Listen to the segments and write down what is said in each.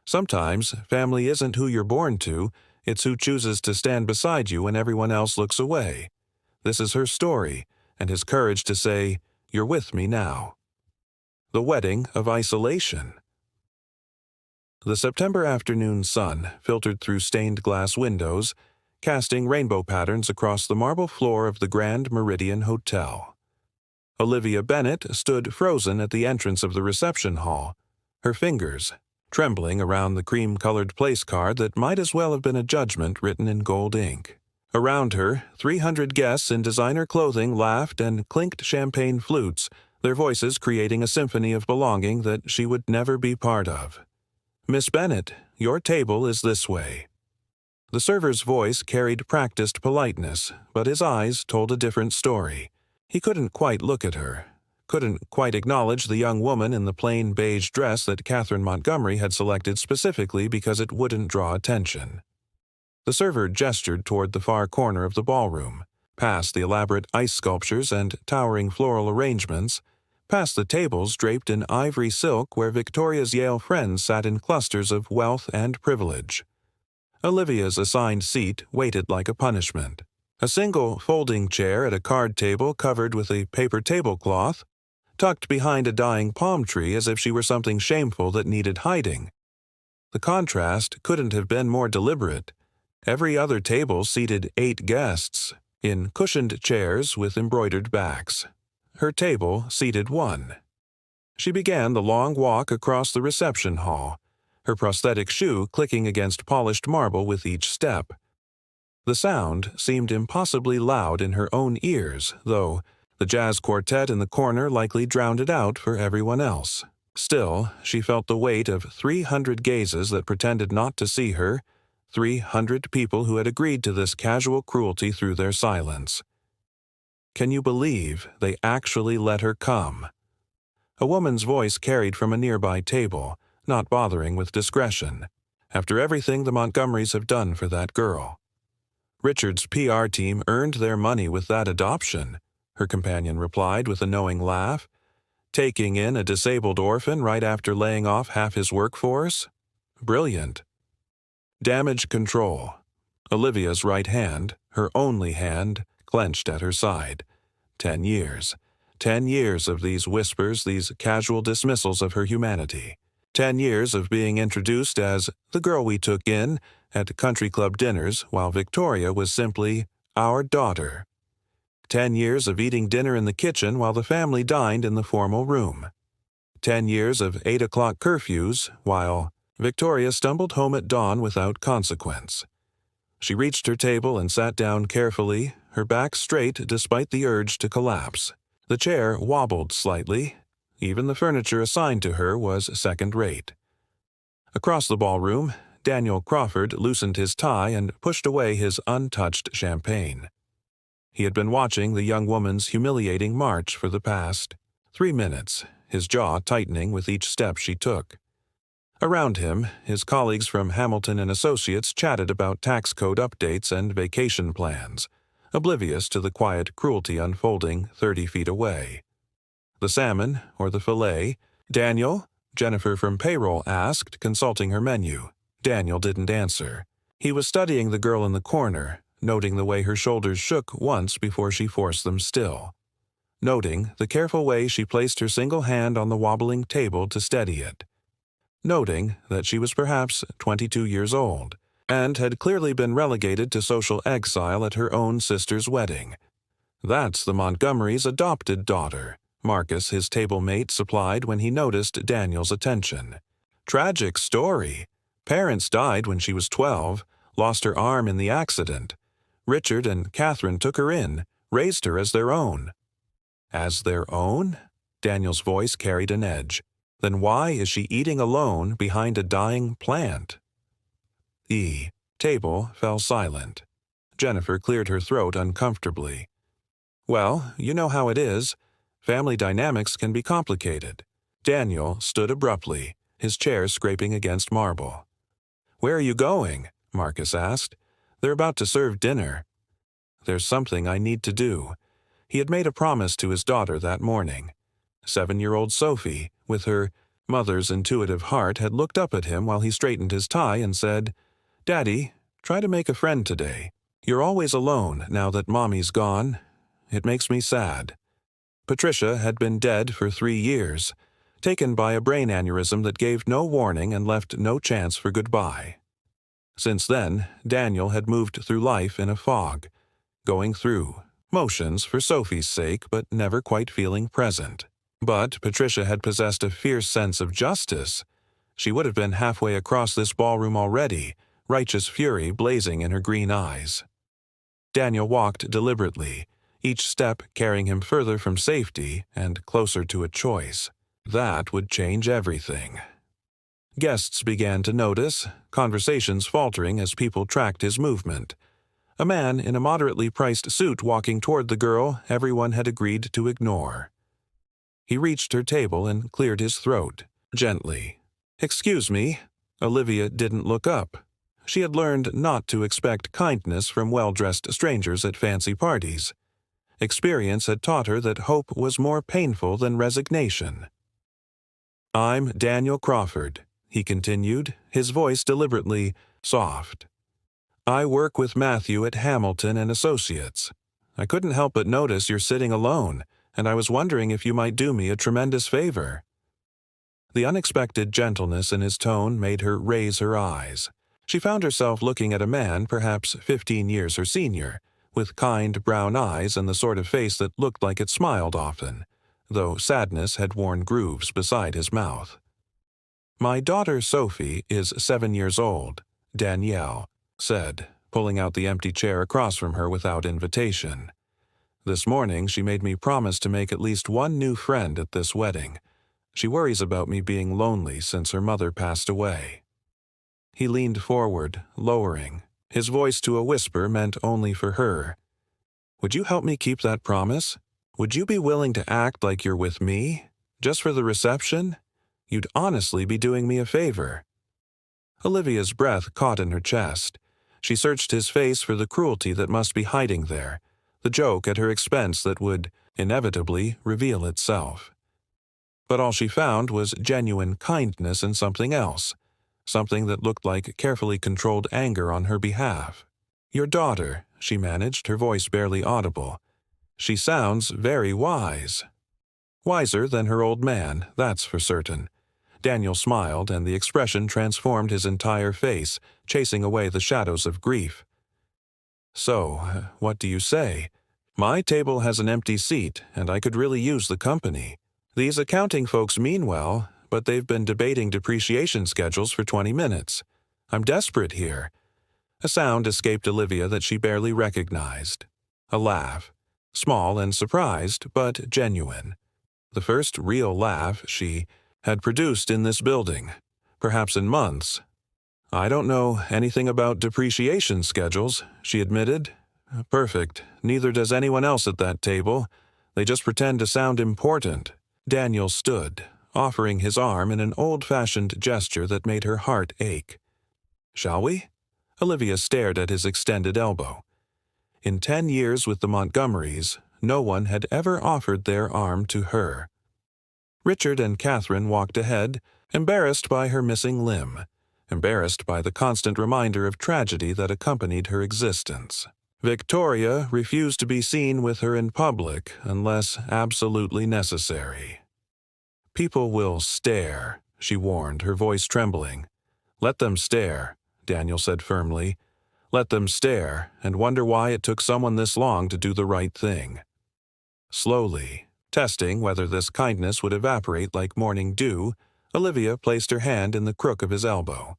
Sometimes, family isn't who you're born to, it's who chooses to stand beside you when everyone else looks away. This is her story, and his courage to say, "You're with me now." The wedding of isolation. The September afternoon sun filtered through stained glass windows, casting rainbow patterns across the marble floor of the Grand Meridian Hotel. Olivia Bennett stood frozen at the entrance of the reception hall, her fingers trembling around the cream-colored place card that might as well have been a judgment written in gold ink. Around her, 300 guests in designer clothing laughed and clinked champagne flutes, their voices creating a symphony of belonging that she would never be part of. "Miss Bennett, your table is this way." The server's voice carried practiced politeness, but his eyes told a different story. He couldn't quite look at her, couldn't quite acknowledge the young woman in the plain beige dress that Catherine Montgomery had selected specifically because it wouldn't draw attention. The server gestured toward the far corner of the ballroom, past the elaborate ice sculptures and towering floral arrangements, past the tables draped in ivory silk where Victoria's Yale friends sat in clusters of wealth and privilege. Olivia's assigned seat waited like a punishment. A single folding chair at a card table covered with a paper tablecloth, tucked behind a dying palm tree as if she were something shameful that needed hiding. The contrast couldn't have been more deliberate. Every other table seated 8 guests, in cushioned chairs with embroidered backs. Her table seated 1. She began the long walk across the reception hall, her prosthetic shoe clicking against polished marble with each step. The sound seemed impossibly loud in her own ears, though the jazz quartet in the corner likely drowned it out for everyone else. Still, she felt the weight of 300 gazes that pretended not to see her, 300 people who had agreed to this casual cruelty through their silence. Can you believe they actually let her come? A woman's voice carried from a nearby table, not bothering with discretion, after everything the Montgomerys have done for that girl. Richard's PR team earned their money with that adoption, her companion replied with a knowing laugh. Taking in a disabled orphan right after laying off half his workforce? Brilliant. Damage control. Olivia's right hand, her only hand, clenched at her side. 10 years. 10 years of these whispers, these casual dismissals of her humanity. 10 years of being introduced as the girl we took in at country club dinners while Victoria was simply our daughter. 10 years of eating dinner in the kitchen while the family dined in the formal room. 10 years of 8 o'clock curfews while Victoria stumbled home at dawn without consequence. She reached her table and sat down carefully, her back straight despite the urge to collapse. The chair wobbled slightly. Even the furniture assigned to her was second-rate. Across the ballroom, Daniel Crawford loosened his tie and pushed away his untouched champagne. He had been watching the young woman's humiliating march for the past 3 minutes, his jaw tightening with each step she took. Around him, his colleagues from Hamilton and Associates chatted about tax code updates and vacation plans, oblivious to the quiet cruelty unfolding 30 feet away. The salmon or the fillet? Daniel? Jennifer from payroll asked, consulting her menu. Daniel didn't answer. He was studying the girl in the corner, noting the way her shoulders shook once before she forced them still. Noting the careful way she placed her single hand on the wobbling table to steady it. Noting that she was perhaps 22 years old, and had clearly been relegated to social exile at her own sister's wedding. That's the Montgomerys' adopted daughter, Marcus, his table mate, supplied when he noticed Daniel's attention. Tragic story. Parents died when she was 12, lost her arm in the accident. Richard and Catherine took her in, raised her as their own. As their own? Daniel's voice carried an edge. Then why is she eating alone behind a dying plant? The table fell silent. Jennifer cleared her throat uncomfortably. Well, you know how it is. Family dynamics can be complicated. Daniel stood abruptly, his chair scraping against marble. Where are you going? Marcus asked. They're about to serve dinner. There's something I need to do. He had made a promise to his daughter that morning. 7-year-old Sophie, with her Mother's intuitive heart had looked up at him while he straightened his tie and said, "Daddy, try to make a friend today. You're always alone now that Mommy's gone. It makes me sad." Patricia had been dead for 3 years, taken by a brain aneurysm that gave no warning and left no chance for goodbye. Since then, Daniel had moved through life in a fog, going through motions for Sophie's sake but never quite feeling present. But Patricia had possessed a fierce sense of justice. She would have been halfway across this ballroom already, righteous fury blazing in her green eyes. Daniel walked deliberately, each step carrying him further from safety and closer to a choice. That would change everything. Guests began to notice, conversations faltering as people tracked his movement. A man in a moderately priced suit walking toward the girl everyone had agreed to ignore. He reached her table and cleared his throat, gently. "Excuse me." Olivia didn't look up. She had learned not to expect kindness from well-dressed strangers at fancy parties. Experience had taught her that hope was more painful than resignation. "I'm Daniel Crawford," he continued, his voice deliberately soft. "I work with Matthew at Hamilton and Associates. I couldn't help but notice you're sitting alone, and I was wondering if you might do me a tremendous favor." The unexpected gentleness in his tone made her raise her eyes. She found herself looking at a man perhaps 15 years her senior, with kind brown eyes and the sort of face that looked like it smiled often, though sadness had worn grooves beside his mouth. "My daughter Sophie is 7 years old," Danielle said, pulling out the empty chair across from her without invitation. "This morning she made me promise to make at least one new friend at this wedding. She worries about me being lonely since her mother passed away." He leaned forward, lowering, his voice to a whisper meant only for her. "Would you help me keep that promise? Would you be willing to act like you're with me? Just for the reception? You'd honestly be doing me a favor." Olivia's breath caught in her chest. She searched his face for the cruelty that must be hiding there, the joke at her expense that would, inevitably, reveal itself. But all she found was genuine kindness and something else, something that looked like carefully controlled anger on her behalf. "Your daughter," she managed, her voice barely audible. "She sounds very wise." Wiser than her old man, that's for certain. Daniel smiled, and the expression transformed his entire face, chasing away the shadows of grief. "So, what do you say? My table has an empty seat, and I could really use the company. These accounting folks mean well, but they've been debating depreciation schedules for 20 minutes. I'm desperate here." A sound escaped Olivia that she barely recognized. A laugh. Small and surprised, but genuine. The first real laugh she had produced in this building, perhaps in months. "I don't know anything about depreciation schedules," she admitted. "Perfect. Neither does anyone else at that table. They just pretend to sound important." Daniel stood, offering his arm in an old-fashioned gesture that made her heart ache. "Shall we?" Olivia stared at his extended elbow. In 10 years with the Montgomerys, no one had ever offered their arm to her. Richard and Catherine walked ahead, embarrassed by her missing limb, embarrassed by the constant reminder of tragedy that accompanied her existence. Victoria refused to be seen with her in public unless absolutely necessary. "People will stare," she warned, her voice trembling. "Let them stare," Daniel said firmly. "Let them stare and wonder why it took someone this long to do the right thing." Slowly, testing whether this kindness would evaporate like morning dew, Olivia placed her hand in the crook of his elbow.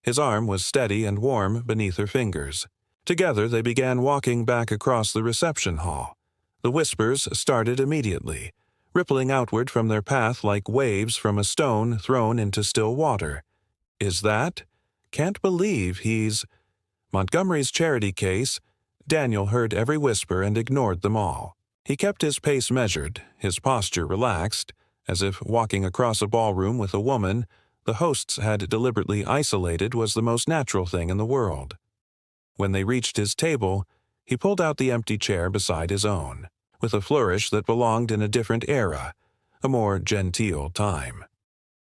His arm was steady and warm beneath her fingers. Together they began walking back across the reception hall. The whispers started immediately, rippling outward from their path like waves from a stone thrown into still water. "Is that? Can't believe he's—" Montgomery's charity case. Daniel heard every whisper and ignored them all. He kept his pace measured, his posture relaxed, as if walking across a ballroom with a woman the hosts had deliberately isolated was the most natural thing in the world. When they reached his table, he pulled out the empty chair beside his own, with a flourish that belonged in a different era, a more genteel time.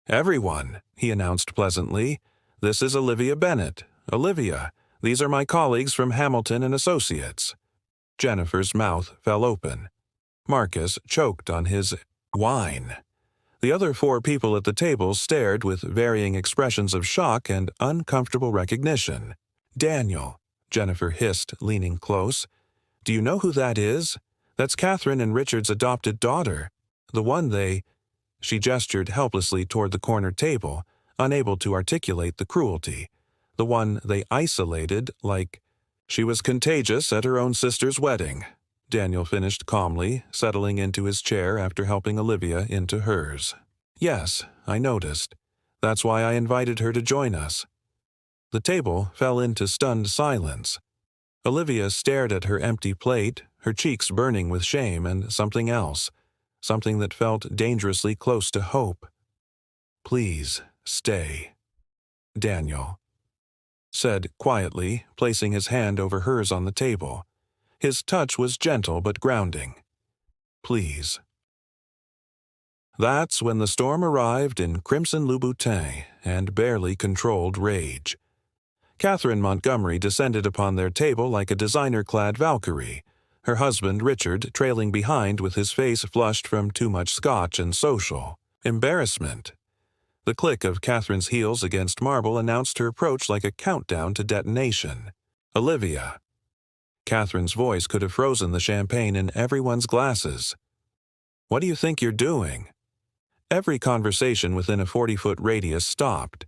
"Everyone," he announced pleasantly. "This is Olivia Bennett. Olivia, these are my colleagues from Hamilton and Associates." Jennifer's mouth fell open. Marcus choked on his wine. The other 4 people at the table stared with varying expressions of shock and uncomfortable recognition. "Daniel," Jennifer hissed, leaning close. "Do you know who that is? That's Catherine and Richard's adopted daughter. The one they—" She gestured helplessly toward the corner table, unable to articulate the cruelty. "The one they isolated like—" "She was contagious at her own sister's wedding," Daniel finished calmly, settling into his chair after helping Olivia into hers. "Yes, I noticed. That's why I invited her to join us." The table fell into stunned silence. Olivia stared at her empty plate, her cheeks burning with shame and something else, something that felt dangerously close to hope. "Please, stay," Daniel said quietly, placing his hand over hers on the table. His touch was gentle but grounding. "Please." That's when the storm arrived in crimson Louboutin and barely controlled rage. Catherine Montgomery descended upon their table like a designer-clad Valkyrie, her husband Richard trailing behind with his face flushed from too much scotch and social embarrassment. The click of Catherine's heels against marble announced her approach like a countdown to detonation. "Olivia." Catherine's voice could have frozen the champagne in everyone's glasses. "What do you think you're doing?" Every conversation within a 40-foot radius stopped.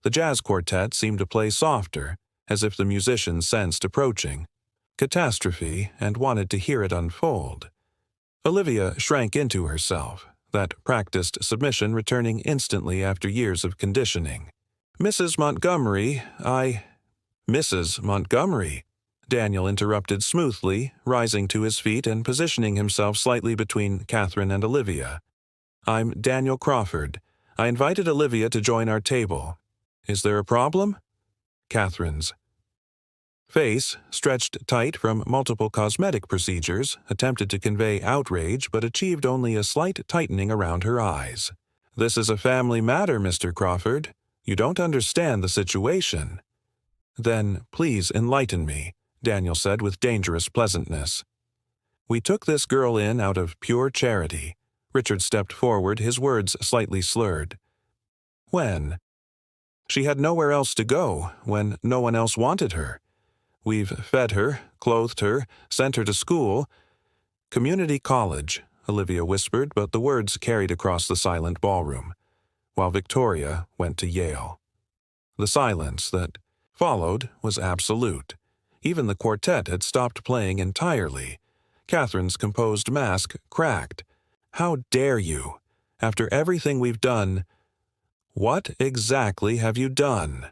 The jazz quartet seemed to play softer, as if the musicians sensed approaching catastrophe and wanted to hear it unfold. Olivia shrank into herself, that practiced submission returning instantly after years of conditioning. "Mrs. Montgomery, Mrs. Montgomery," Daniel interrupted smoothly, rising to his feet and positioning himself slightly between Catherine and Olivia. "I'm Daniel Crawford. I invited Olivia to join our table. Is there a problem?" Catherine's face, stretched tight from multiple cosmetic procedures, attempted to convey outrage but achieved only a slight tightening around her eyes. "This is a family matter, Mr. Crawford. You don't understand the situation." "Then please enlighten me," Daniel said with dangerous pleasantness. "We took this girl in out of pure charity." Richard stepped forward, his words slightly slurred. "When?" "She had nowhere else to go, when no one else wanted her. We've fed her, clothed her, sent her to school." "Community college," Olivia whispered, but the words carried across the silent ballroom, while Victoria went to Yale. The silence that followed was absolute. Even the quartet had stopped playing entirely. Catherine's composed mask cracked. "How dare you? After everything we've done—" "What exactly have you done?"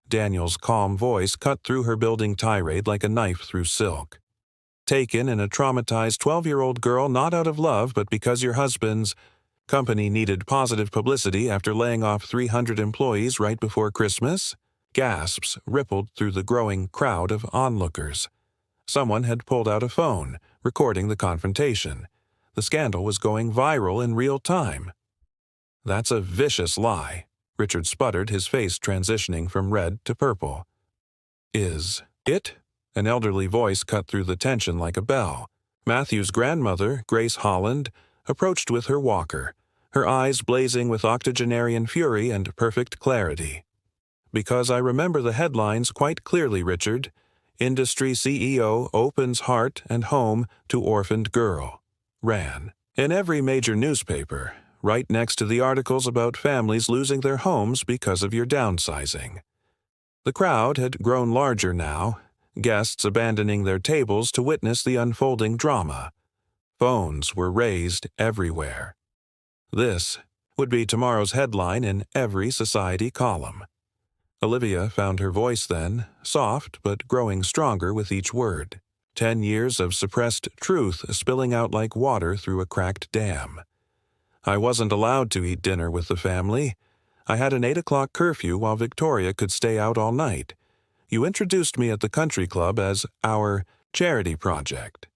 Daniel's calm voice cut through her building tirade like a knife through silk. "Taken in a traumatized 12-year-old girl not out of love but because your husband's company needed positive publicity after laying off 300 employees right before Christmas?" Gasps rippled through the growing crowd of onlookers. Someone had pulled out a phone, recording the confrontation. The scandal was going viral in real time. "That's a vicious lie," Richard sputtered, his face transitioning from red to purple. "Is it?" An elderly voice cut through the tension like a bell. Matthew's grandmother, Grace Holland, approached with her walker, her eyes blazing with octogenarian fury and perfect clarity. "Because I remember the headlines quite clearly, Richard. Industry CEO opens heart and home to orphaned girl." Ran in every major newspaper, right next to the articles about families losing their homes because of your downsizing. The crowd had grown larger now, guests abandoning their tables to witness the unfolding drama. Phones were raised everywhere. This would be tomorrow's headline in every society column. Olivia found her voice then, soft but growing stronger with each word. 10 years of suppressed truth spilling out like water through a cracked dam. "I wasn't allowed to eat dinner with the family. I had an 8 o'clock curfew while Victoria could stay out all night. You introduced me at the country club as our charity project.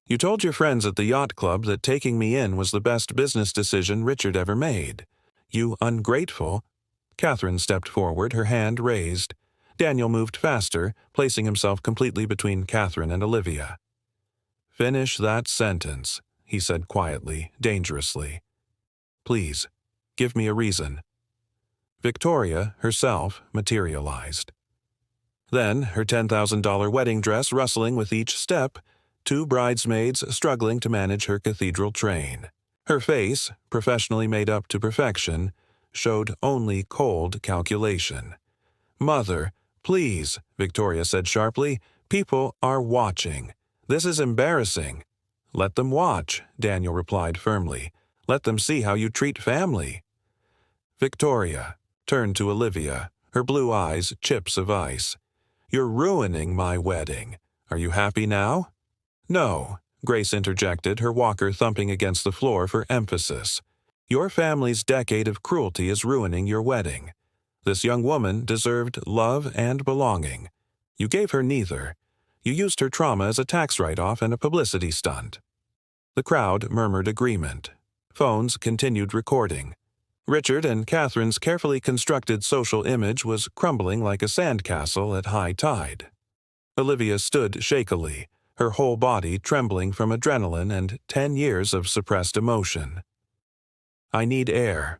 You told your friends at the yacht club that taking me in was the best business decision Richard ever made. You ungrateful. Catherine stepped forward, her hand raised. Daniel moved faster, placing himself completely between Catherine and Olivia. Finish that sentence, he said quietly, dangerously. Please, give me a reason. Victoria, herself, materialized. Then, her $10,000 wedding dress rustling with each step, two bridesmaids struggling to manage her cathedral train. Her face, professionally made up to perfection, showed only cold calculation. Mother, please, Victoria said sharply. People are watching. This is embarrassing. Let them watch, Daniel replied firmly. Let them see how you treat family. Victoria turned to Olivia, her blue eyes chips of ice. You're ruining my wedding. Are you happy now? No, Grace interjected, her walker thumping against the floor for emphasis. Your family's decade of cruelty is ruining your wedding. This young woman deserved love and belonging. You gave her neither. You used her trauma as a tax write-off and a publicity stunt. The crowd murmured agreement. Phones continued recording. Richard and Catherine's carefully constructed social image was crumbling like a sandcastle at high tide. Olivia stood shakily, her whole body trembling from adrenaline and 10 years of suppressed emotion. I need air.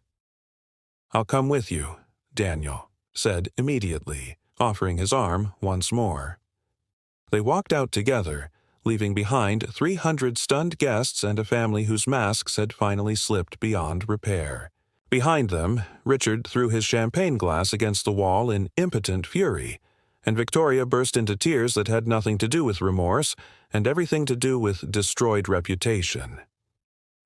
I'll come with you, Daniel said immediately, offering his arm once more. They walked out together, leaving behind 300 stunned guests and a family whose masks had finally slipped beyond repair. Behind them, Richard threw his champagne glass against the wall in impotent fury, and Victoria burst into tears that had nothing to do with remorse and everything to do with destroyed reputation.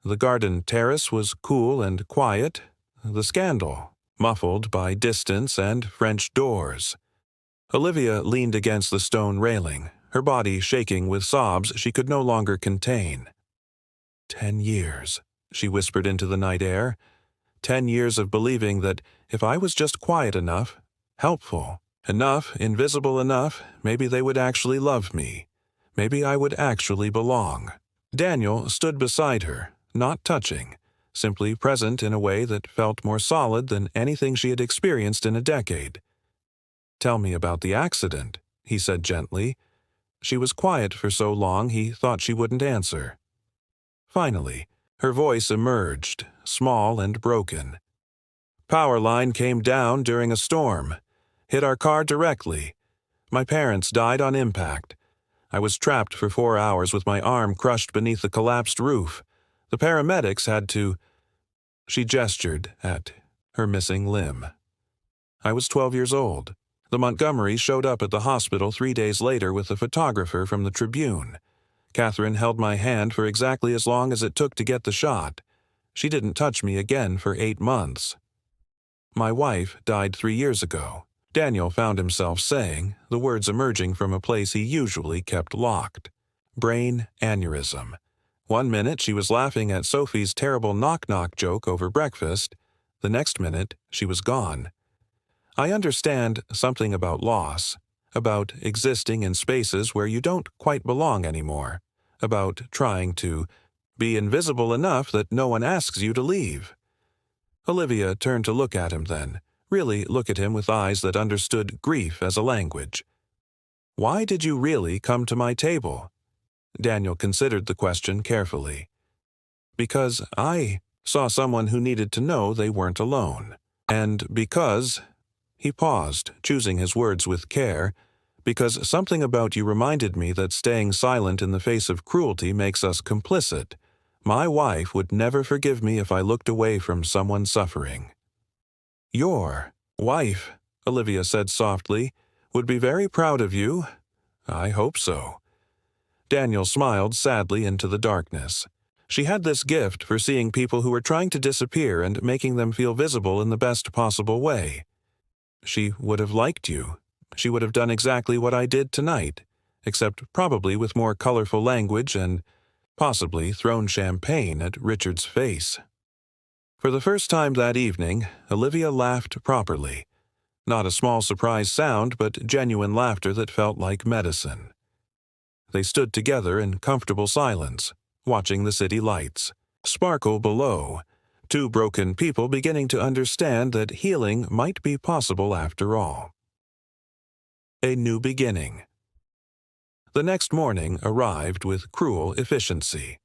The garden terrace was cool and quiet, the scandal muffled by distance and French doors. Olivia leaned against the stone railing, her body shaking with sobs she could no longer contain. 10 years, she whispered into the night air. 10 years of believing that if I was just quiet enough, helpful enough, invisible enough, maybe they would actually love me. Maybe I would actually belong. Daniel stood beside her, not touching, simply present in a way that felt more solid than anything she had experienced in a decade. Tell me about the accident, he said gently. She was quiet for so long he thought she wouldn't answer. Finally, her voice emerged, small and broken. Power line came down during a storm. Hit our car directly. My parents died on impact. I was trapped for 4 hours with my arm crushed beneath the collapsed roof. The paramedics had to... She gestured at her missing limb. I was 12 years old. The Montgomerys showed up at the hospital 3 days later with a photographer from the Tribune. Catherine held my hand for exactly as long as it took to get the shot. She didn't touch me again for 8 months. My wife died 3 years ago, Daniel found himself saying, the words emerging from a place he usually kept locked. Brain aneurysm. 1 minute she was laughing at Sophie's terrible knock-knock joke over breakfast. The next minute she was gone. I understand something about loss, about existing in spaces where you don't quite belong anymore, about trying to be invisible enough that no one asks you to leave. Olivia turned to look at him then, really look at him with eyes that understood grief as a language. Why did you really come to my table? Daniel considered the question carefully. Because I saw someone who needed to know they weren't alone. And because... He paused, choosing his words with care, because something about you reminded me that staying silent in the face of cruelty makes us complicit. My wife would never forgive me if I looked away from someone suffering. Your wife, Olivia said softly, would be very proud of you. I hope so. Daniel smiled sadly into the darkness. She had this gift for seeing people who were trying to disappear and making them feel visible in the best possible way. She would have liked you. She would have done exactly what I did tonight, except probably with more colorful language and possibly thrown champagne at Richard's face. For the first time that evening, Olivia laughed properly. Not a small surprise sound, but genuine laughter that felt like medicine. They stood together in comfortable silence, watching the city lights sparkle below, Two broken people beginning to understand that healing might be possible after all. A new beginning. The next morning arrived with cruel efficiency.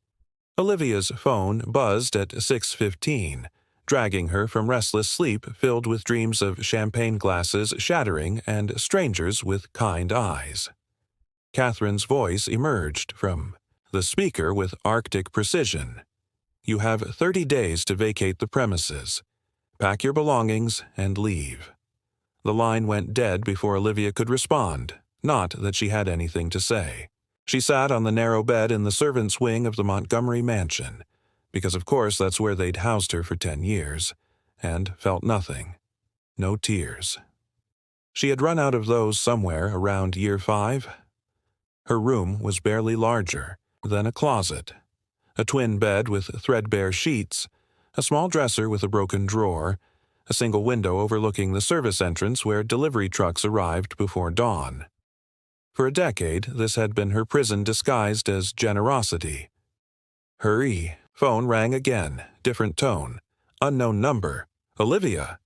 Olivia's phone buzzed at 6:15, dragging her from restless sleep filled with dreams of champagne glasses shattering and strangers with kind eyes. Catherine's voice emerged from the speaker with Arctic precision. "You have 30 days to vacate the premises. Pack your belongings and leave." The line went dead before Olivia could respond, not that she had anything to say. She sat on the narrow bed in the servants' wing of the Montgomery mansion, because of course that's where they'd housed her for 10 years, and felt nothing. No tears. She had run out of those somewhere around year 5. Her room was barely larger than a closet. A twin bed with threadbare sheets, a small dresser with a broken drawer, a single window overlooking the service entrance where delivery trucks arrived before dawn. For a decade, this had been her prison disguised as generosity. "Hurry." Phone rang again, different tone. Unknown number. "Olivia."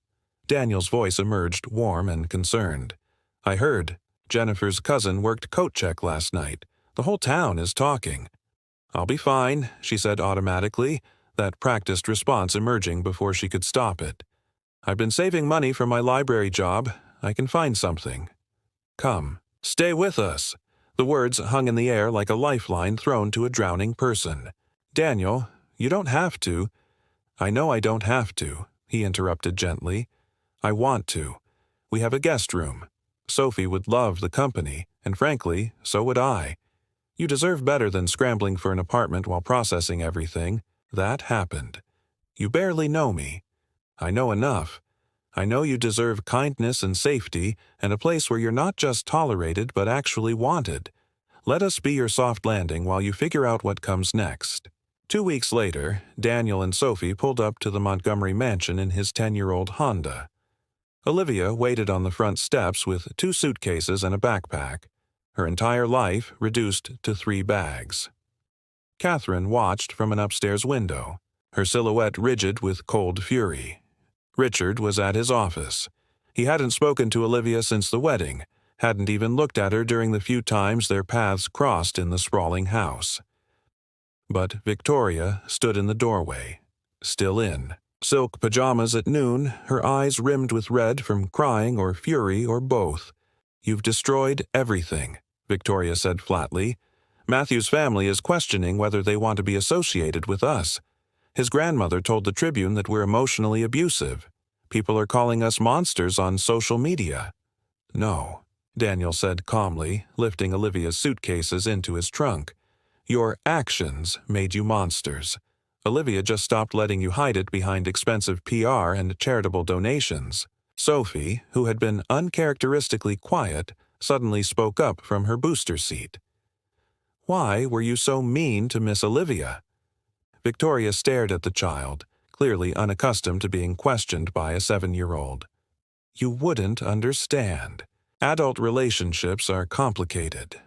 Daniel's voice emerged warm and concerned. "I heard. Jennifer's cousin worked coat check last night. The whole town is talking." "I'll be fine," she said automatically, that practiced response emerging before she could stop it. "I've been saving money for my library job. I can find something. Come. Stay with us." The words hung in the air like a lifeline thrown to a drowning person. "Daniel, you don't have to." "I know I don't have to," he interrupted gently. "I want to. We have a guest room. Sophie would love the company, and frankly, so would I. You deserve better than scrambling for an apartment while processing everything. That happened. You barely know me. I know enough. I know you deserve kindness and safety, and a place where you're not just tolerated but actually wanted. Let us be your soft landing while you figure out what comes next." 2 weeks later, Daniel and Sophie pulled up to the Montgomery mansion in his 10-year-old Honda. Olivia waited on the front steps with 2 suitcases and a backpack, her entire life reduced to 3 bags. Catherine watched from an upstairs window, her silhouette rigid with cold fury. Richard was at his office. He hadn't spoken to Olivia since the wedding, hadn't even looked at her during the few times their paths crossed in the sprawling house. But Victoria stood in the doorway, still in. Silk pajamas at noon, her eyes rimmed with red from crying or fury or both. "You've destroyed everything," Victoria said flatly. "Matthew's family is questioning whether they want to be associated with us. His grandmother told the Tribune that we're emotionally abusive. People are calling us monsters on social media." "No," Daniel said calmly, lifting Olivia's suitcases into his trunk. "Your actions made you monsters. Olivia just stopped letting you hide it behind expensive PR and charitable donations." Sophie, who had been uncharacteristically quiet, suddenly spoke up from her booster seat. "Why were you so mean to Miss Olivia?" Victoria stared at the child, clearly unaccustomed to being questioned by a 7-year-old. "You wouldn't understand. Adult relationships are complicated."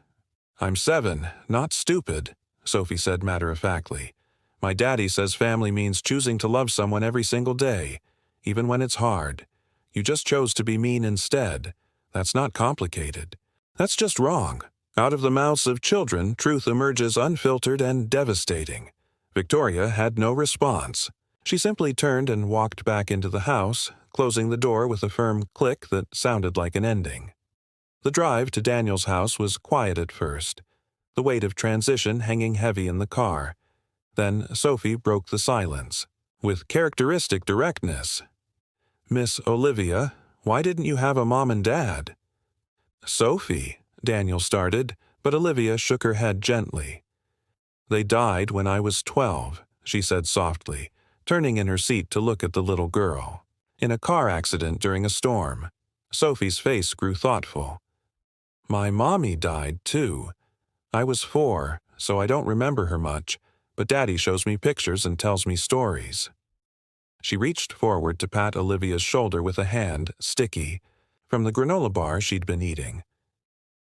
"I'm 7, not stupid," Sophie said matter-of-factly. "My daddy says family means choosing to love someone every single day, even when it's hard. You just chose to be mean instead. That's not complicated. That's just wrong. Out of the mouths of children, truth emerges unfiltered and devastating." Victoria had no response. She simply turned and walked back into the house, closing the door with a firm click that sounded like an ending. The drive to Daniel's house was quiet at first, the weight of transition hanging heavy in the car. Then Sophie broke the silence, with characteristic directness. "Miss Olivia, why didn't you have a mom and dad?" "Sophie," Daniel started, but Olivia shook her head gently. "They died when I was 12, she said softly, turning in her seat to look at the little girl. "In a car accident during a storm." Sophie's face grew thoughtful. "My mommy died, too. I was 4, so I don't remember her much, but Daddy shows me pictures and tells me stories." She reached forward to pat Olivia's shoulder with a hand, sticky, from the granola bar she'd been eating.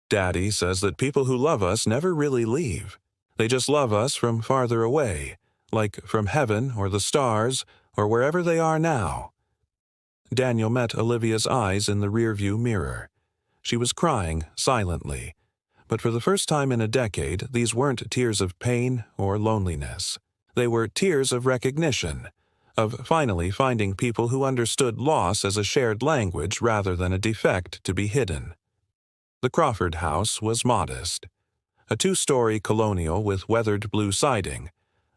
"Daddy says that people who love us never really leave. They just love us from farther away, like from heaven or the stars or wherever they are now. Daniel met Olivia's eyes in the rearview mirror. She was crying silently, but for the first time in a decade, these weren't tears of pain or loneliness. They were tears of recognition, of finally finding people who understood loss as a shared language rather than a defect to be hidden. The Crawford house was modest. A 2-story colonial with weathered blue siding,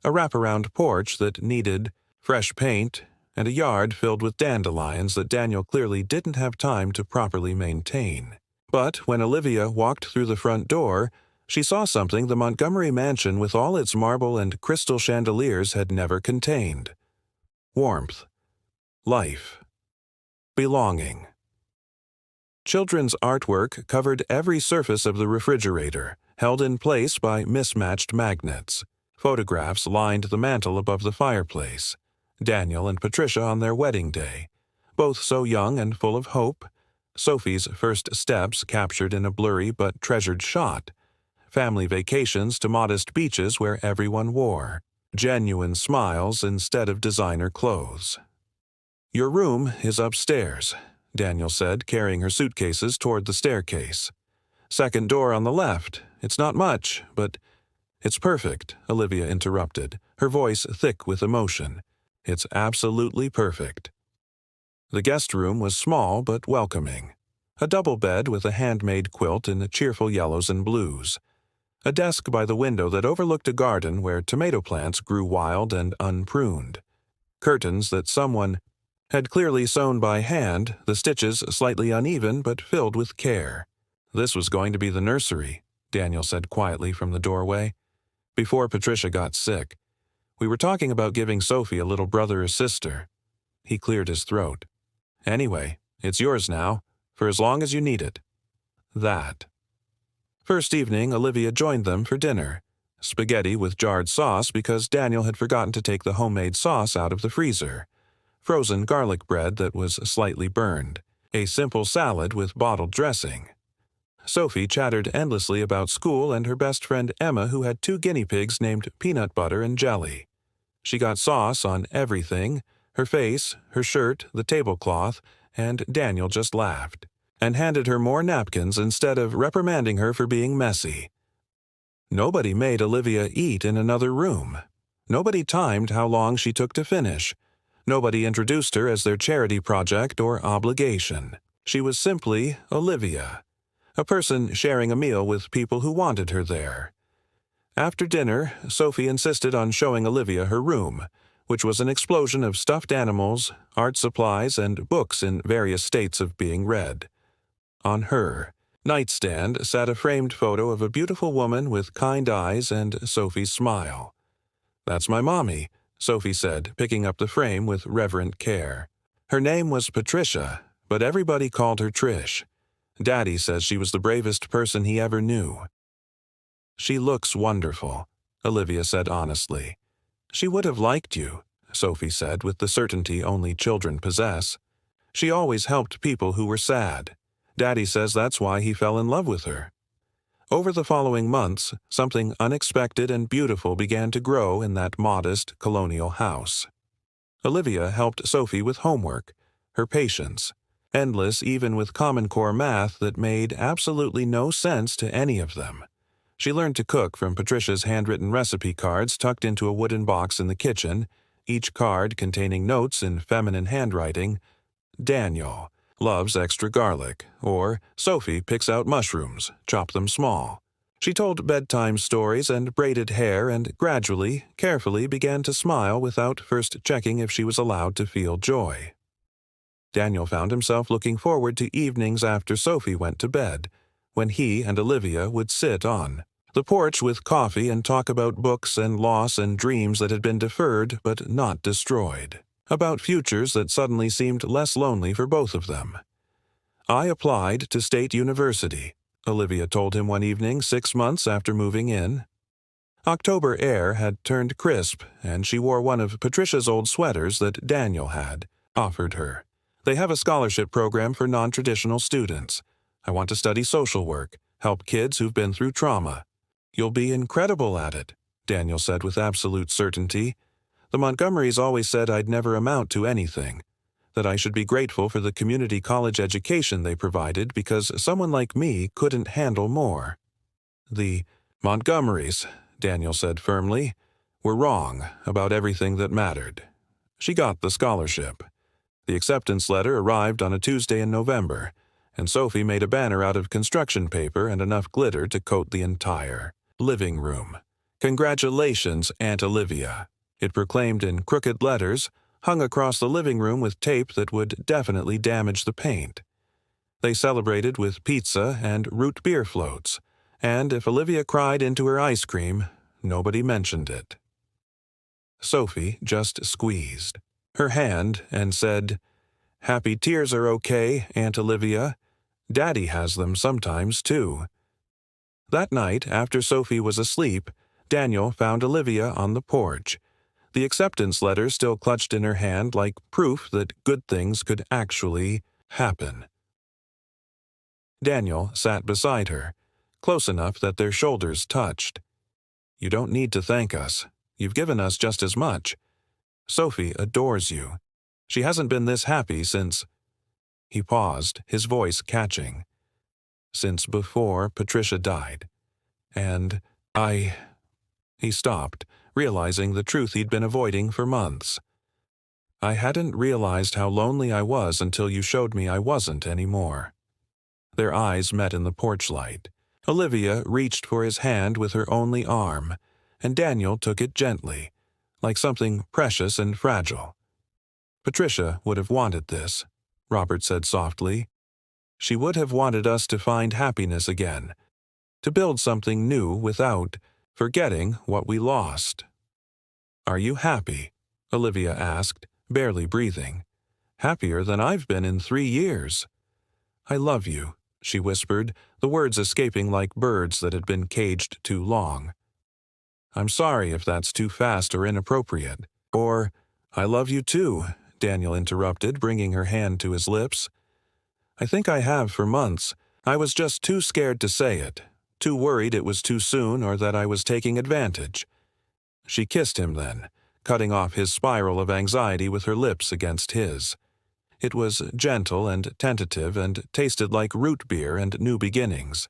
a wraparound porch that needed fresh paint, and a yard filled with dandelions that Daniel clearly didn't have time to properly maintain. But when Olivia walked through the front door, she saw something the Montgomery mansion with all its marble and crystal chandeliers had never contained. Warmth, life, belonging. Children's artwork covered every surface of the refrigerator, held in place by mismatched magnets. Photographs lined the mantel above the fireplace. Daniel and Patricia on their wedding day, both so young and full of hope. Sophie's first steps captured in a blurry but treasured shot. Family vacations to modest beaches where everyone wore genuine smiles instead of designer clothes. "Your room is upstairs," Daniel said, carrying her suitcases toward the staircase. "Second door on the left. It's not much, but—" "It's perfect," Olivia interrupted, her voice thick with emotion. "It's absolutely perfect." The guest room was small but welcoming. A double bed with a handmade quilt in cheerful yellows and blues. A desk by the window that overlooked a garden where tomato plants grew wild and unpruned. Curtains that someone had clearly sewn by hand, the stitches slightly uneven but filled with care. "This was going to be the nursery," Daniel said quietly from the doorway, "before Patricia got sick. We were talking about giving Sophie a little brother or sister." He cleared his throat. "Anyway, it's yours now, for as long as you need it." That. First evening, Olivia joined them for dinner. Spaghetti with jarred sauce because Daniel had forgotten to take the homemade sauce out of the freezer. Frozen garlic bread that was slightly burned. A simple salad with bottled dressing. Sophie chattered endlessly about school and her best friend Emma, who had 2 guinea pigs named Peanut Butter and Jelly. She got sauce on everything, her face, her shirt, the tablecloth, and Daniel just laughed, and handed her more napkins instead of reprimanding her for being messy. Nobody made Olivia eat in another room. Nobody timed how long she took to finish. Nobody introduced her as their charity project or obligation. She was simply Olivia. A person sharing a meal with people who wanted her there. After dinner, Sophie insisted on showing Olivia her room, which was an explosion of stuffed animals, art supplies, and books in various states of being read. On her nightstand sat a framed photo of a beautiful woman with kind eyes and Sophie's smile. "That's my mommy," Sophie said, picking up the frame with reverent care. Her name was Patricia, but everybody called her Trish. Daddy says she was the bravest person he ever knew. "She looks wonderful," Olivia said honestly. "She would have liked you," Sophie said with the certainty only children possess. "She always helped people who were sad. Daddy says that's why he fell in love with her." Over the following months, something unexpected and beautiful began to grow in that modest colonial house. Olivia helped Sophie with homework, her patience, endless even with Common Core math that made absolutely no sense to any of them. She learned to cook from Patricia's handwritten recipe cards tucked into a wooden box in the kitchen, each card containing notes in feminine handwriting. "Daniel loves extra garlic," or "Sophie picks out mushrooms, chop them small." She told bedtime stories and braided hair and gradually, carefully began to smile without first checking if she was allowed to feel joy. Daniel found himself looking forward to evenings after Sophie went to bed, when he and Olivia would sit on the porch with coffee and talk about books and loss and dreams that had been deferred but not destroyed, about futures that suddenly seemed less lonely for both of them. "I applied to State University," Olivia told him one evening 6 months after moving in. October air had turned crisp, and she wore one of Patricia's old sweaters that Daniel had offered her. "They have a scholarship program for non-traditional students. I want to study social work, help kids who've been through trauma." "You'll be incredible at it," Daniel said with absolute certainty. The Montgomerys always said I'd never amount to anything, that I should be grateful for the community college education they provided because someone like me couldn't handle more. The Montgomerys, Daniel said firmly, were wrong about everything that mattered. She got the scholarship. The acceptance letter arrived on a Tuesday in November, and Sophie made a banner out of construction paper and enough glitter to coat the entire living room. "Congratulations, Aunt Olivia," it proclaimed in crooked letters, hung across the living room with tape that would definitely damage the paint. They celebrated with pizza and root beer floats, and if Olivia cried into her ice cream, nobody mentioned it. Sophie just squeezed her hand and said, "Happy tears are okay, Aunt Olivia. Daddy has them sometimes, too." That night, after Sophie was asleep, Daniel found Olivia on the porch, the acceptance letter still clutched in her hand like proof that good things could actually happen. Daniel sat beside her, close enough that their shoulders touched. "You don't need to thank us. You've given us just as much. Sophie adores you. She hasn't been this happy since—" He paused, his voice catching. "Since before Patricia died. And He stopped, realizing the truth he'd been avoiding for months. "I hadn't realized how lonely I was until you showed me I wasn't anymore." Their eyes met in the porch light. Olivia reached for his hand with her only arm, and Daniel took it gently, like something precious and fragile. "Patricia would have wanted this," Robert said softly. "She would have wanted us to find happiness again, to build something new without forgetting what we lost." "Are you happy?" Olivia asked, barely breathing. "Happier than I've been in 3 years." "I love you," she whispered, the words escaping like birds that had been caged too long. "I'm sorry if that's too fast or inappropriate." Or, "I love you too," Daniel interrupted, bringing her hand to his lips. "I think I have for months. I was just too scared to say it, too worried it was too soon or that I was taking advantage." She kissed him then, cutting off his spiral of anxiety with her lips against his. It was gentle and tentative and tasted like root beer and new beginnings.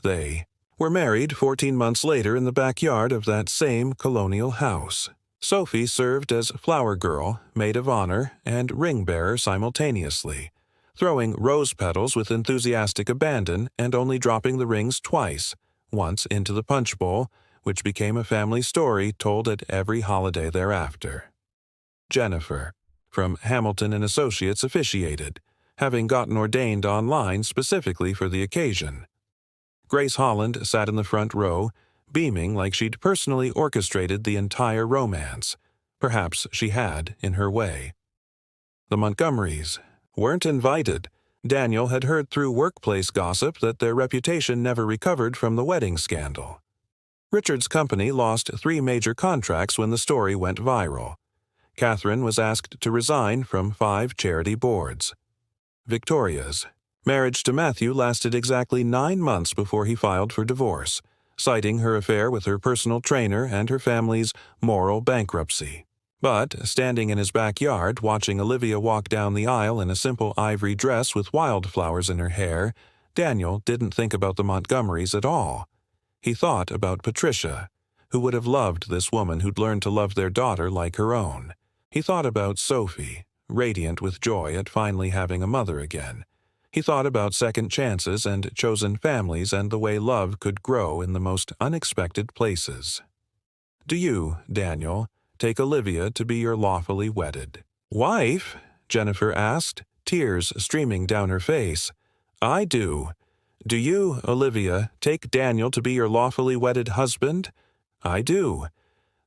They were married 14 months later in the backyard of that same colonial house. Sophie served as flower girl, maid of honor, and ring bearer simultaneously, throwing rose petals with enthusiastic abandon and only dropping the rings twice, once into the punch bowl, which became a family story told at every holiday thereafter. Jennifer, from Hamilton and Associates, officiated, having gotten ordained online specifically for the occasion. Grace Holland sat in the front row, beaming like she'd personally orchestrated the entire romance. Perhaps she had, in her way. The Montgomerys weren't invited. Daniel had heard through workplace gossip that their reputation never recovered from the wedding scandal. Richard's company lost 3 major contracts when the story went viral. Catherine was asked to resign from 5 charity boards. Victoria's marriage to Matthew lasted exactly 9 months before he filed for divorce, citing her affair with her personal trainer and her family's moral bankruptcy. But, standing in his backyard watching Olivia walk down the aisle in a simple ivory dress with wildflowers in her hair, Daniel didn't think about the Montgomerys at all. He thought about Patricia, who would have loved this woman who'd learned to love their daughter like her own. He thought about Sophie, radiant with joy at finally having a mother again. He thought about second chances and chosen families and the way love could grow in the most unexpected places. "Do you, Daniel, take Olivia to be your lawfully wedded wife?" Jennifer asked, tears streaming down her face. "I do. Do you, Olivia, take Daniel to be your lawfully wedded husband?" "I do.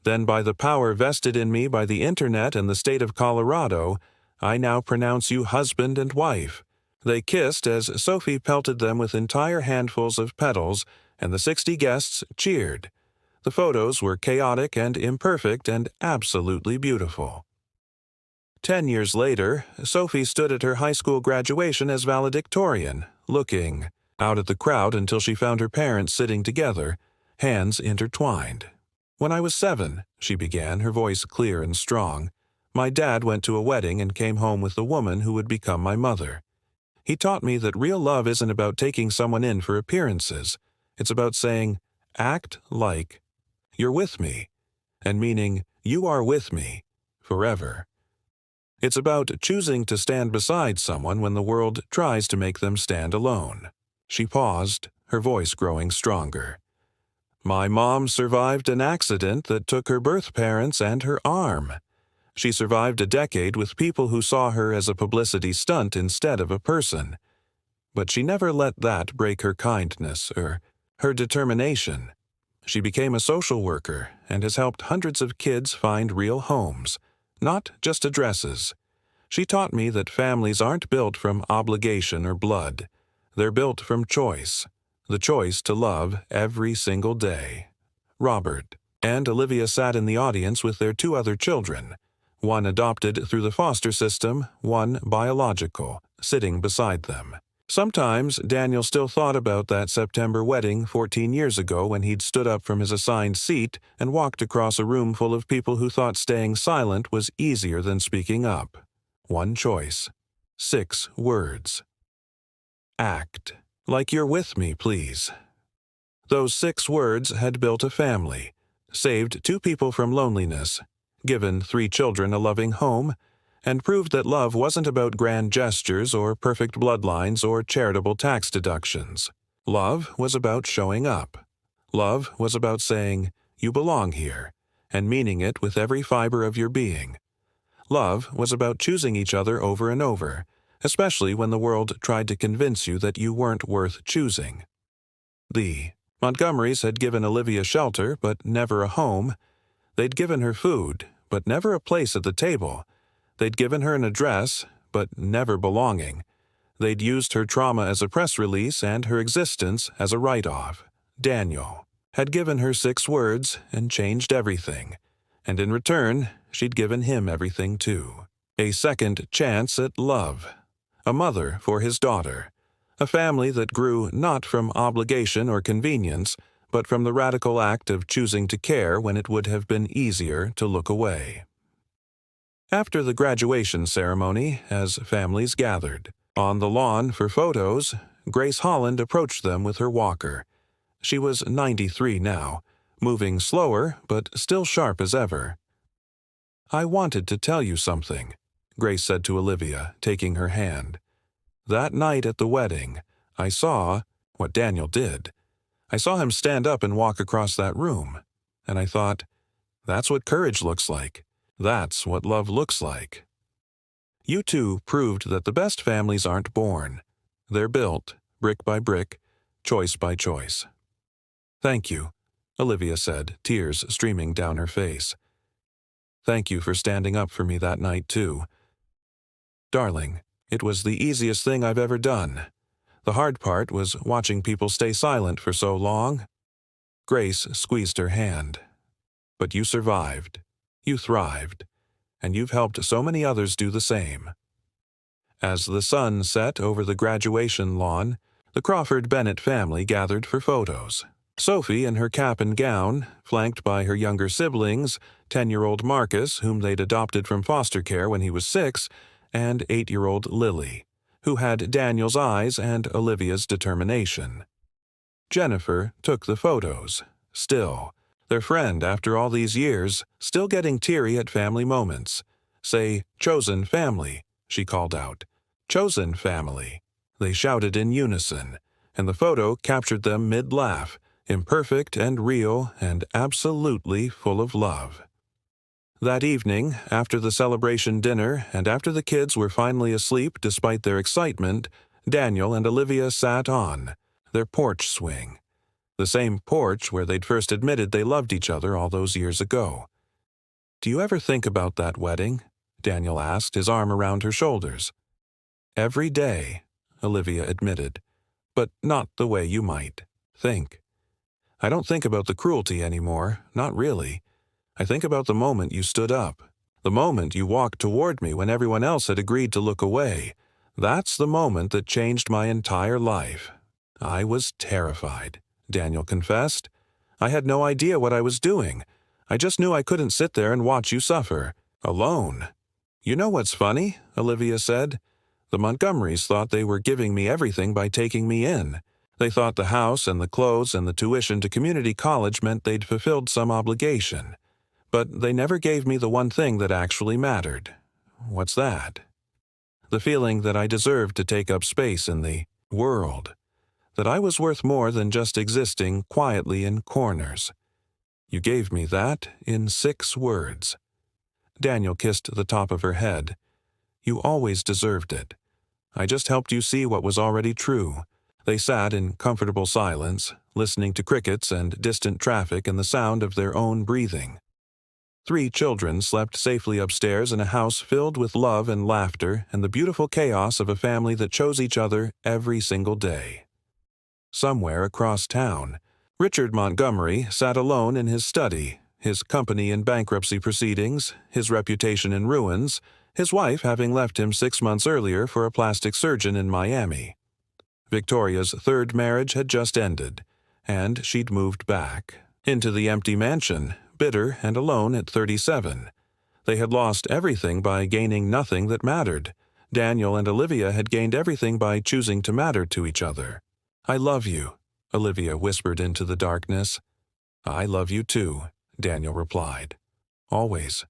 Then by the power vested in me by the Internet and the state of Colorado, I now pronounce you husband and wife." They kissed as Sophie pelted them with entire handfuls of petals, and the 60 guests cheered. The photos were chaotic and imperfect and absolutely beautiful. 10 years later, Sophie stood at her high school graduation as valedictorian, looking out at the crowd until she found her parents sitting together, hands intertwined. "When I was 7, she began, her voice clear and strong, my dad went to a wedding and came home with the woman who would become my mother. He taught me that real love isn't about taking someone in for appearances. It's about saying, act like you're with me, and meaning you are with me forever. It's about choosing to stand beside someone when the world tries to make them stand alone." She paused, her voice growing stronger. "My mom survived an accident that took her birth parents and her arm. She survived a decade with people who saw her as a publicity stunt instead of a person. But she never let that break her kindness or her determination. She became a social worker and has helped hundreds of kids find real homes, not just addresses. She taught me that families aren't built from obligation or blood. They're built from choice, the choice to love every single day." Robert and Olivia sat in the audience with their 2 other children, one adopted through the foster system, one biological, sitting beside them. Sometimes Daniel still thought about that September wedding 14 years ago when he'd stood up from his assigned seat and walked across a room full of people who thought staying silent was easier than speaking up. One choice. 6 words. Act like you're with me, please. Those 6 words had built a family, saved 2 people from loneliness, given 3 children a loving home, and proved that love wasn't about grand gestures or perfect bloodlines or charitable tax deductions. Love was about showing up. Love was about saying, "You belong here," and meaning it with every fiber of your being. Love was about choosing each other over and over, especially when the world tried to convince you that you weren't worth choosing. The Montgomerys had given Olivia shelter, but never a home. They'd given her food, but never a place at the table. They'd given her an address, but never belonging. They'd used her trauma as a press release and her existence as a write-off. Daniel had given her 6 words and changed everything. And in return, she'd given him everything too. A second chance at love. A mother for his daughter. A family that grew not from obligation or convenience, but from the radical act of choosing to care when it would have been easier to look away. After the graduation ceremony, as families gathered on the lawn for photos, Grace Holland approached them with her walker. She was 93 now, moving slower but still sharp as ever. "I wanted to tell you something," Grace said to Olivia, taking her hand. "That night at the wedding, I saw what Daniel did. I saw him stand up and walk across that room, and I thought, that's what courage looks like. That's what love looks like. You 2 proved that the best families aren't born. They're built, brick by brick, choice by choice." "Thank you," Olivia said, tears streaming down her face. "Thank you for standing up for me that night, too. Darling, it was the easiest thing I've ever done. The hard part was watching people stay silent for so long." Grace squeezed her hand. "But you survived. You thrived. And you've helped so many others do the same." As the sun set over the graduation lawn, the Crawford Bennett family gathered for photos. Sophie in her cap and gown, flanked by her younger siblings, 10-year-old Marcus, whom they'd adopted from foster care when he was 6, and 8-year-old Lily, who had Daniel's eyes and Olivia's determination. Jennifer took the photos, still, their friend after all these years, still getting teary at family moments. "Say, chosen family," she called out. "Chosen family." They shouted in unison, and the photo captured them mid-laugh, imperfect and real and absolutely full of love. That evening, after the celebration dinner and after the kids were finally asleep despite their excitement, Daniel and Olivia sat on their porch swing. The same porch where they'd first admitted they loved each other all those years ago. "Do you ever think about that wedding?" Daniel asked, his arm around her shoulders. "Every day," Olivia admitted, "but not the way you might think. I don't think about the cruelty anymore, not really. I think about the moment you stood up, the moment you walked toward me when everyone else had agreed to look away. That's the moment that changed my entire life." "I was terrified," Daniel confessed. "I had no idea what I was doing. I just knew I couldn't sit there and watch you suffer. Alone. You know what's funny? Olivia said. The Montgomerys thought they were giving me everything by taking me in. They thought the house and the clothes and the tuition to community college meant they'd fulfilled some obligation. But they never gave me the one thing that actually mattered. What's that? The feeling that I deserved to take up space in the world. That I was worth more than just existing quietly in corners. You gave me that in 6 words. Daniel kissed the top of her head. You always deserved it. I just helped you see what was already true. They sat in comfortable silence, listening to crickets and distant traffic and the sound of their own breathing. 3 children slept safely upstairs in a house filled with love and laughter and the beautiful chaos of a family that chose each other every single day. Somewhere across town, Richard Montgomery sat alone in his study, his company in bankruptcy proceedings, his reputation in ruins, his wife having left him 6 months earlier for a plastic surgeon in Miami. Victoria's 3rd marriage had just ended, and she'd moved back into the empty mansion, bitter and alone at 37. They had lost everything by gaining nothing that mattered. Daniel and Olivia had gained everything by choosing to matter to each other. I love you, Olivia whispered into the darkness. I love you too, Daniel replied. Always.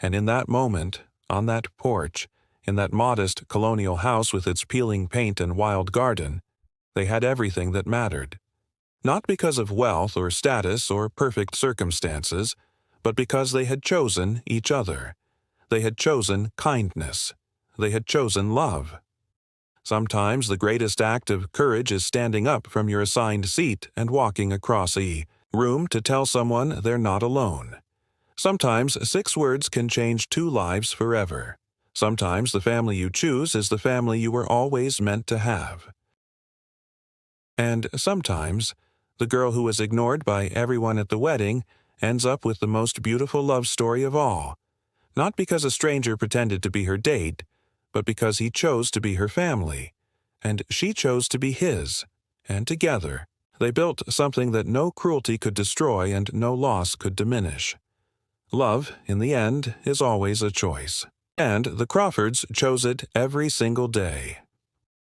And in that moment, on that porch, in that modest colonial house with its peeling paint and wild garden, they had everything that mattered. Not because of wealth or status or perfect circumstances, but because they had chosen each other. They had chosen kindness. They had chosen love. Sometimes the greatest act of courage is standing up from your assigned seat and walking across a room to tell someone they're not alone. Sometimes 6 words can change 2 lives forever. Sometimes the family you choose is the family you were always meant to have. And sometimes, the girl who was ignored by everyone at the wedding ends up with the most beautiful love story of all, not because a stranger pretended to be her date, but because he chose to be her family, and she chose to be his, and together, they built something that no cruelty could destroy and no loss could diminish. Love, in the end, is always a choice. And the Crawfords chose it every single day.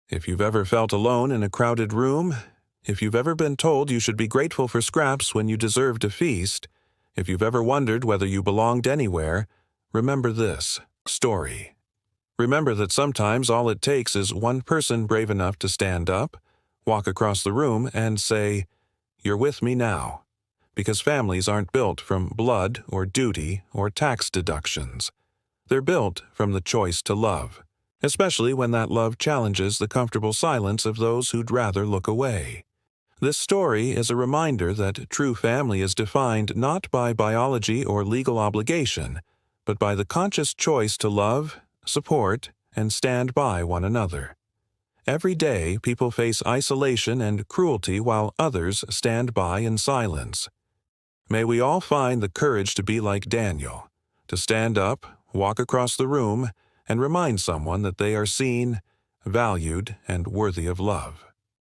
If you've ever felt alone in a crowded room, if you've ever been told you should be grateful for scraps when you deserved a feast, if you've ever wondered whether you belonged anywhere, remember this story. Remember that sometimes all it takes is one person brave enough to stand up, walk across the room, and say, "You're with me now." Because families aren't built from blood or duty or tax deductions. They're built from the choice to love, especially when that love challenges the comfortable silence of those who'd rather look away. This story is a reminder that true family is defined not by biology or legal obligation, but by the conscious choice to love, support, and stand by one another. Every day, people face isolation and cruelty while others stand by in silence. May we all find the courage to be like Daniel, to stand up, walk across the room, and remind someone that they are seen, valued, and worthy of love.